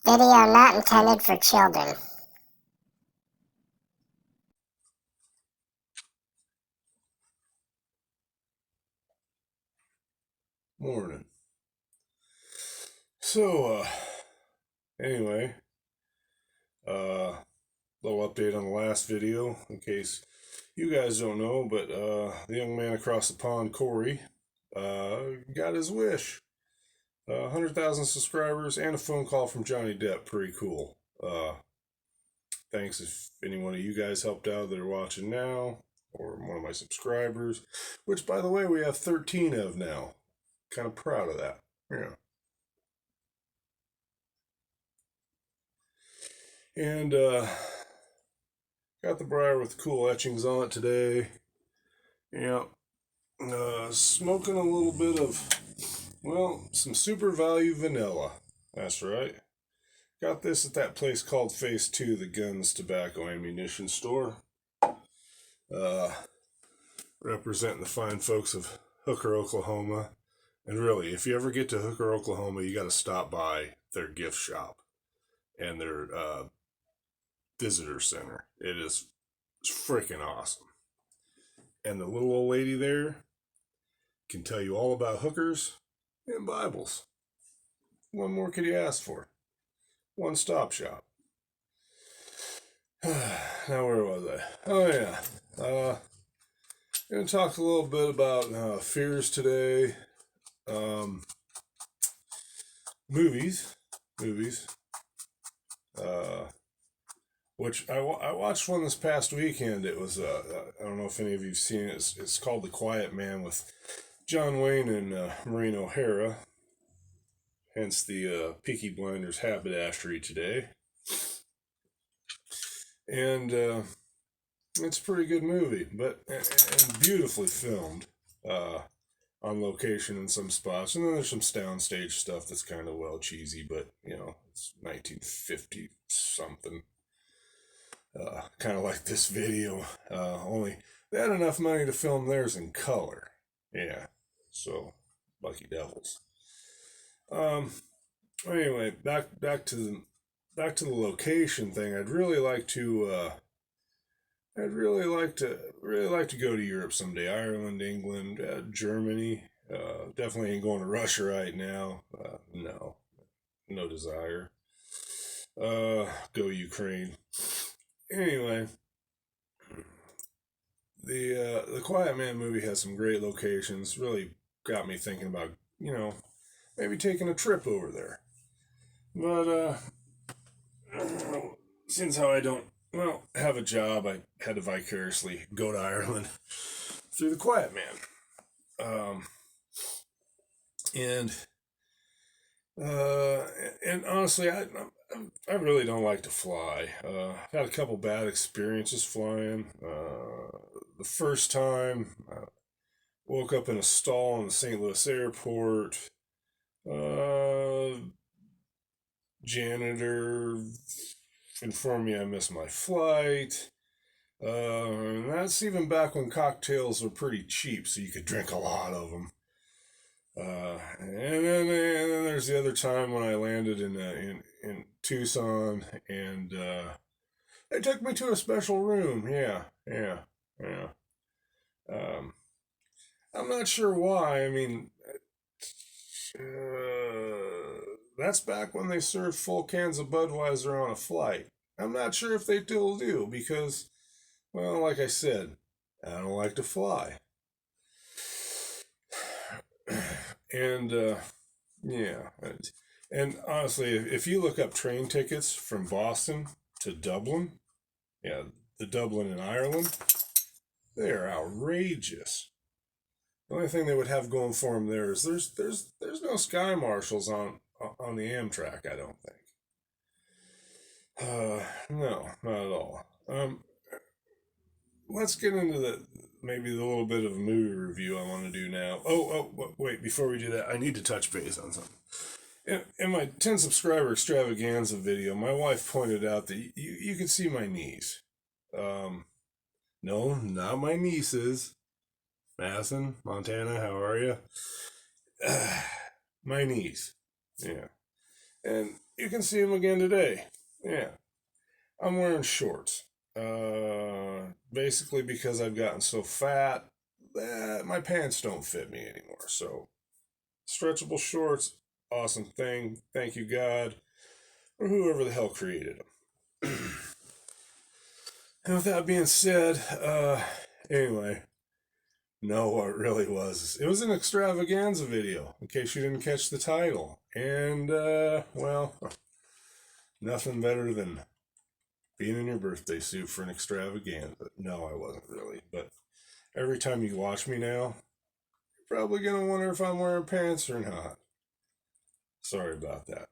Video not intended for children. Morning. So, anyway, little update on the last video, in case you guys don't know, but, the young man across the pond, Corey, got his wish. 100,000 subscribers and a phone call from Johnny Depp. Pretty cool. Thanks if any one of you guys helped out that are watching now, or one of my subscribers, which, by the way, we have 13 of now. Kind of proud of that. Yeah. And got the briar with the cool etchings on it today. Yeah. Smoking a little bit of, well, some Super Value vanilla. That's right. Got this at that place called Phase 2, the Guns, Tobacco, Ammunition Store. Representing the fine folks of Hooker, Oklahoma. And really, if you ever get to Hooker, Oklahoma, you got to stop by their gift shop and their visitor center. It's freaking awesome. And the little old lady there can tell you all about hookers and Bibles. What more could you ask for? One-stop shop. Now where was I? Oh yeah. Gonna talk a little bit about fears today. Movies. Which I watched one this past weekend. It was, I don't know if any of you've seen it. It's called The Quiet Man with John Wayne and Maureen O'Hara. Hence the Peaky Blinders haberdashery today. And it's a pretty good movie, and beautifully filmed on location in some spots. And then there's some downstage stuff that's kind of, well, cheesy, but, it's 1950 something. Kind of like this video, only they had enough money to film theirs in color. Yeah, so lucky devils. Anyway, back to the location thing. I'd really like to go to Europe someday. Ireland, England, Germany. Definitely ain't going to Russia right now. No desire. Go Ukraine. Anyway, the Quiet Man movie has some great locations. Really got me thinking about, maybe taking a trip over there. But since how I don't, have a job, I had to vicariously go to Ireland through the Quiet Man. And honestly, I really don't like to fly. I've had a couple bad experiences flying. The first time, woke up in a stall in the St. Louis airport. Janitor informed me I missed my flight. And that's even back when cocktails were pretty cheap, so you could drink a lot of them. And then there's the other time when I landed in Tucson, and they took me to a special room. Yeah. I'm not sure why. I mean, that's back when they served full cans of Budweiser on a flight. I'm not sure if they still do because, well, like I said, I don't like to fly. And, yeah. And honestly, if you look up train tickets from Boston to Dublin, yeah, the Dublin in Ireland, they're outrageous. The only thing they would have going for them there is there's no sky marshals on the Amtrak, I don't think. No, not at all. Let's get into maybe the little bit of a movie review I want to do now. Wait, before we do that, I need to touch base on something. In my 10 subscriber extravaganza video, my wife pointed out that you could see my knees. No, not my nieces. Madison, Montana, how are you? My knees. Yeah. And you can see him again today. Yeah, I'm wearing shorts. Basically because I've gotten so fat that my pants don't fit me anymore. So, stretchable shorts, awesome thing. Thank you, God, or whoever the hell created them. And with that being said, anyway, no, what it really was, it was an extravaganza video, in case you didn't catch the title. And, well, nothing better than being in your birthday suit for an extravaganza. No, I wasn't really, but every time you watch me now, you're probably going to wonder if I'm wearing pants or not. Sorry about that.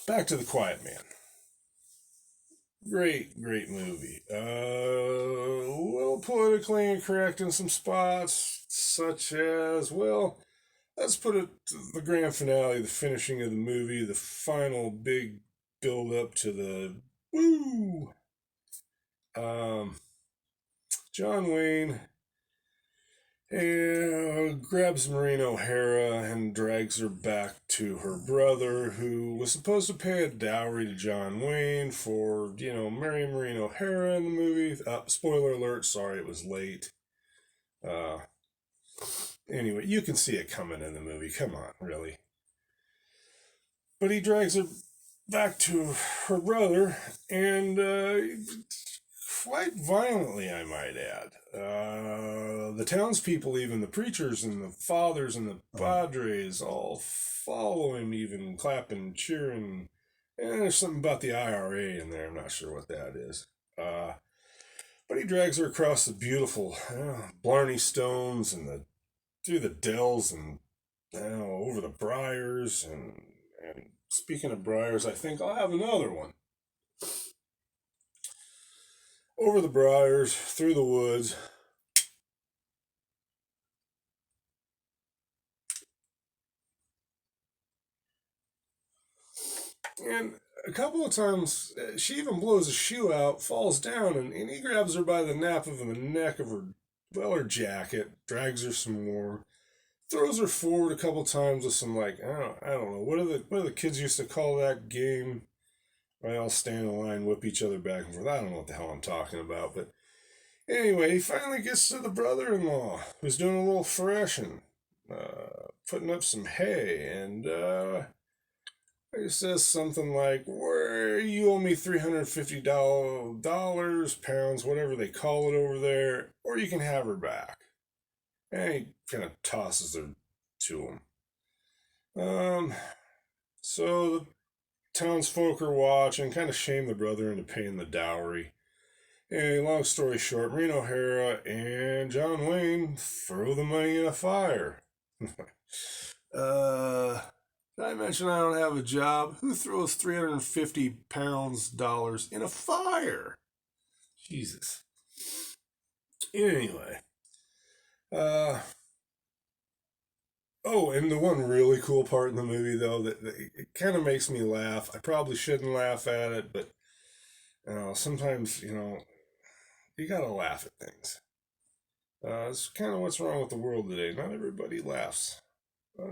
Back to The Quiet Man. Great movie. A little politically incorrect in some spots, such as, well, let's put it the grand finale, the finishing of the movie, the final big build up to the woo. John Wayne grabs Maureen O'Hara and drags her back to her brother, who was supposed to pay a dowry to John Wayne for, marrying Maureen O'Hara in the movie. Spoiler alert, sorry it was late. Anyway, you can see it coming in the movie. Come on, really. But he drags her back to her brother, and quite violently, I might add. The townspeople, even the preachers and the fathers and the padres, all follow him, even clapping, cheering. And there's something about the IRA in there. I'm not sure what that is. But he drags her across the beautiful Blarney Stones and through the dells and over the briars. And speaking of briars, I think I'll have another one. Over the briars, through the woods. And a couple of times, she even blows a shoe out, falls down, and he grabs her by the nape of the neck of her jacket, drags her some more, throws her forward a couple of times with some, I don't know, what do the kids used to call that game? They all stand in line, whip each other back and forth. I don't know what the hell I'm talking about, but anyway, he finally gets to the brother-in-law, who's doing a little threshing, putting up some hay, and he says something like, "Where you owe me $350, pounds, whatever they call it over there, or you can have her back." And he kind of tosses her to him. So the townsfolk are watching, kind of shame the brother into paying the dowry. And long story short, Maureen O'Hara and John Wayne throw the money in a fire. Did I mention I don't have a job? Who throws 350 dollars in a fire? Jesus. Anyway. And the one really cool part in the movie, though, that it kind of makes me laugh. I probably shouldn't laugh at it, but sometimes, you gotta laugh at things. It's kind of what's wrong with the world today. Not everybody laughs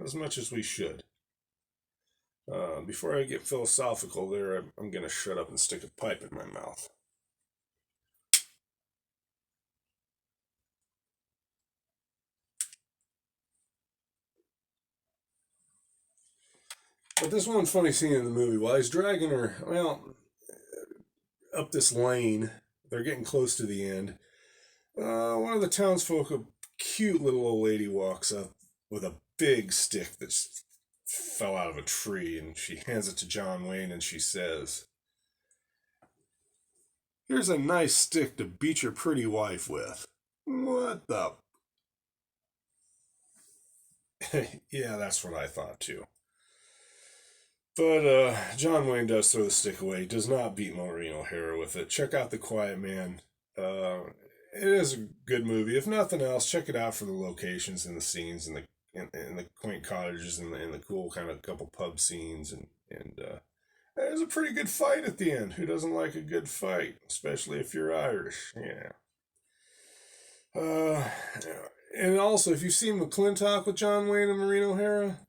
as much as we should. Before I get philosophical there, I'm going to shut up and stick a pipe in my mouth. But this one funny scene in the movie, while he's dragging her, up this lane, they're getting close to the end. One of the townsfolk, a cute little old lady, walks up with a big stick that's fell out of a tree, and she hands it to John Wayne, and she says, "Here's a nice stick to beat your pretty wife with." What the? Yeah, that's what I thought too. But John Wayne does throw the stick away. He does not beat Maureen O'Hara with it. Check out The Quiet Man. It is a good movie. If nothing else, check it out for the locations and the scenes and the quaint cottages and the cool kind of couple pub scenes and there's a pretty good fight at the end. Who doesn't like a good fight, especially if you're Irish? Yeah. And also, if you've seen McClintock with John Wayne and Maureen O'Hara,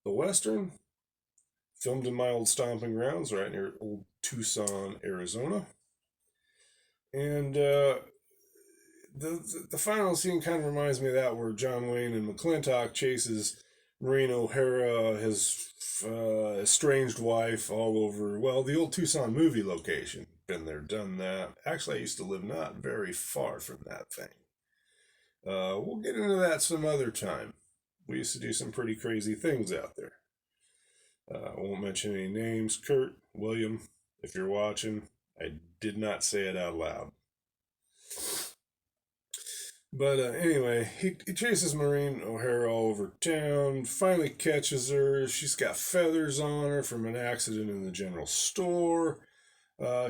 the Western, Filmed in my old stomping grounds right near old Tucson, Arizona. And the final scene kind of reminds me of that, where John Wayne and McClintock chases Maureen O'Hara, his estranged wife, all over, well, the old Tucson movie location. Been there, done that. Actually, I used to live not very far from that thing. We'll get into that some other time. We used to do some pretty crazy things out there. I won't mention any names. Kurt, William, if you're watching, I did not say it out loud. But anyway, he chases Maureen O'Hara all over town, finally catches her. She's got feathers on her from an accident in the general store.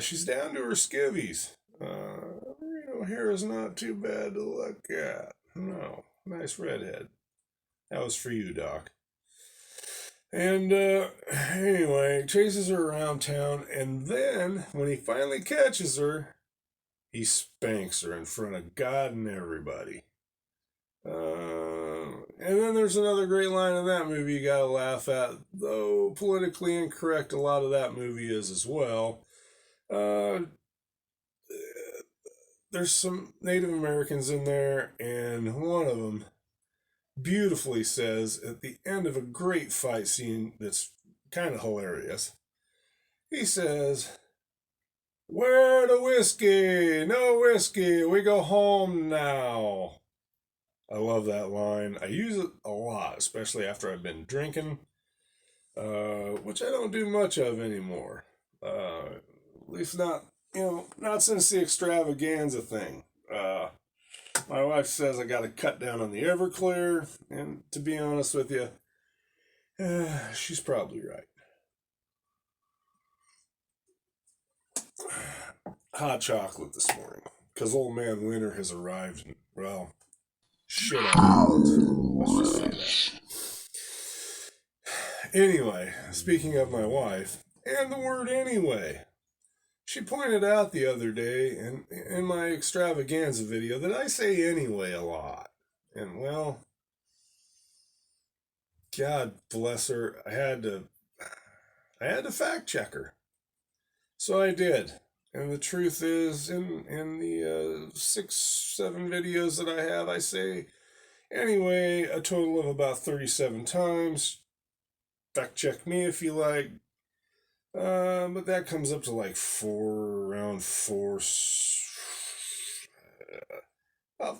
She's down to her skivvies. Maureen O'Hara's not too bad to look at. No, nice redhead. That was for you, Doc. And anyway, chases her around town, and then when he finally catches her, he spanks her in front of God and everybody. And then there's another great line in that movie you gotta laugh at, though politically incorrect a lot of that movie is as well. There's some Native Americans in there, and one of them beautifully says at the end of a great fight scene that's kind of hilarious, he says, "Where the whiskey? No whiskey. We go home now." I love that line. I use it a lot, especially after I've been drinking, which I don't do much of anymore. At least not, not since the extravaganza thing. My wife says I got to cut down on the Everclear, and to be honest with you, she's probably right. Hot chocolate this morning, because old man winter has arrived, and, well, shit on it. Let's just say that. Anyway, speaking of my wife, and the word anyway, she pointed out the other day in my extravaganza video that I say anyway a lot. And, well, God bless her, I had to fact check her. So I did. And the truth is, in the 6-7 videos that I have, I say anyway a total of about 37 times. Fact check me if you like. But that comes up to like around four, I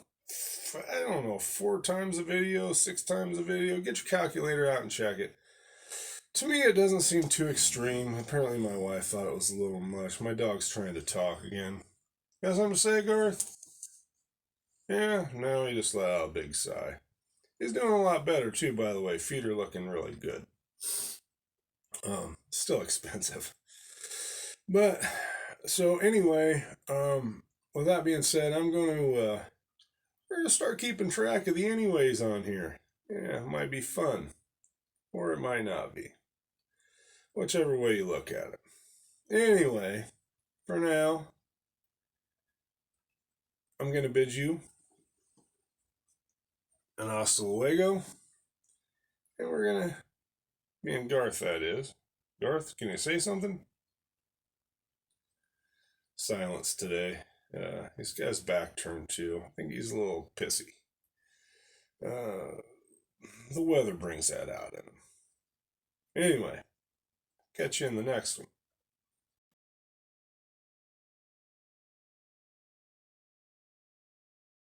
don't know, 4 times a video, 6 times a video. Get your calculator out and check it. To me, it doesn't seem too extreme. Apparently, my wife thought it was a little much. My dog's trying to talk again. Got something to say, Garth? Yeah, no, he just let out a big sigh. He's doing a lot better, too, by the way. Feet are looking really good. Still expensive. But, so anyway, with that being said, we're going to start keeping track of the anyways on here. Yeah, it might be fun. Or it might not be. Whichever way you look at it. Anyway, for now, I'm going to bid you an hasta luego. And we're going to, me and Garth, that is. Garth, can you say something? Silence today. He's got his back turned too. I think he's a little pissy. The weather brings that out in him. Anyway, catch you in the next one.